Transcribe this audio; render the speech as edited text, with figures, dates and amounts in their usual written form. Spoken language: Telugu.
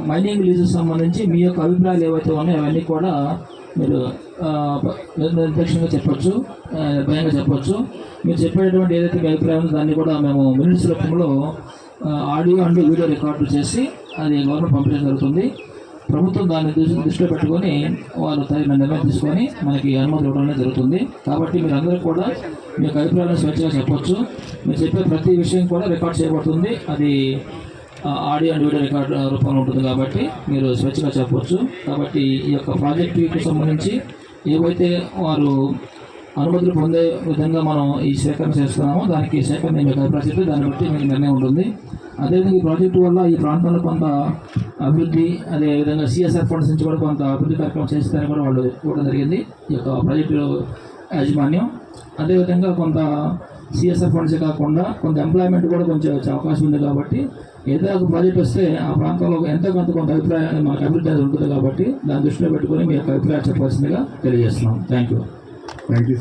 మైనింగ్ లీజుకు సంబంధించి మీ యొక్క అభిప్రాయాలు ఏవైతే ఉన్నాయో అవన్నీ కూడా మీరు నిర్లక్ష్యంగా చెప్పొచ్చు, భయంగా చెప్పొచ్చు. మీరు చెప్పేటటువంటి ఏదైతే మీ అభిప్రాయం ఉందో దాన్ని కూడా మేము మినిట్స్ రూపంలో ఆడియో అండ్ వీడియో రికార్డు చేసి అది గవర్నమెంట్ పంపించడం జరుగుతుంది. ప్రభుత్వం దాన్ని దృష్టిలో పెట్టుకొని వాళ్ళు తగిన నిర్ణయం తీసుకొని మనకి అనుమతి ఇవ్వడం జరుగుతుంది. కాబట్టి మీరు అందరూ కూడా మీ యొక్క అభిప్రాయాలను స్వేచ్ఛగా చెప్పొచ్చు. మీరు చెప్పే ప్రతి విషయం కూడా రికార్డ్ చేయబడుతుంది. అది ఆడియో అండ్ వీడియో రికార్డ్ రూపంలో ఉంటుంది కాబట్టి మీరు స్వేచ్ఛగా చెప్పవచ్చు. కాబట్టి ఈ యొక్క ప్రాజెక్టుకి సంబంధించి ఏవైతే వారు అనుమతులు పొందే విధంగా మనం ఈ సేకరణ చేస్తున్నామో దానికి సేకరణ మీకు అభిప్రాయం చెప్పి దాన్ని బట్టి మీకు నిర్ణయం ఉంటుంది. అదేవిధంగా ఈ ప్రాజెక్టు వల్ల ఈ ప్రాంతంలో కొంత అభివృద్ధి, అదేవిధంగా సిఎస్ఆర్ ఫండ్స్ నుంచి కూడా కొంత అభివృద్ధి కార్యక్రమం చేస్తారని కూడా వాళ్ళు ఇవ్వడం జరిగింది ఈ యొక్క ప్రాజెక్టు యాజమాన్యం. అదేవిధంగా కొంత సిఎస్ఆర్ ఫండ్సే కాకుండా కొంత ఎంప్లాయ్మెంట్ కూడా కొంచెం వచ్చే అవకాశం ఉంది. కాబట్టి ఏదైనా ఒక ప్రాజెక్ట్ వస్తే ఆ ప్రాంతంలో ఎంతో కొంత అభిప్రాయం మాకు అభివృద్ధి అనేది ఉంటుంది. కాబట్టి దాన్ని దృష్టిలో పెట్టుకొని మీ యొక్క అభిప్రాయం చెప్పాల్సిందిగా తెలియజేస్తున్నాం. Thank you.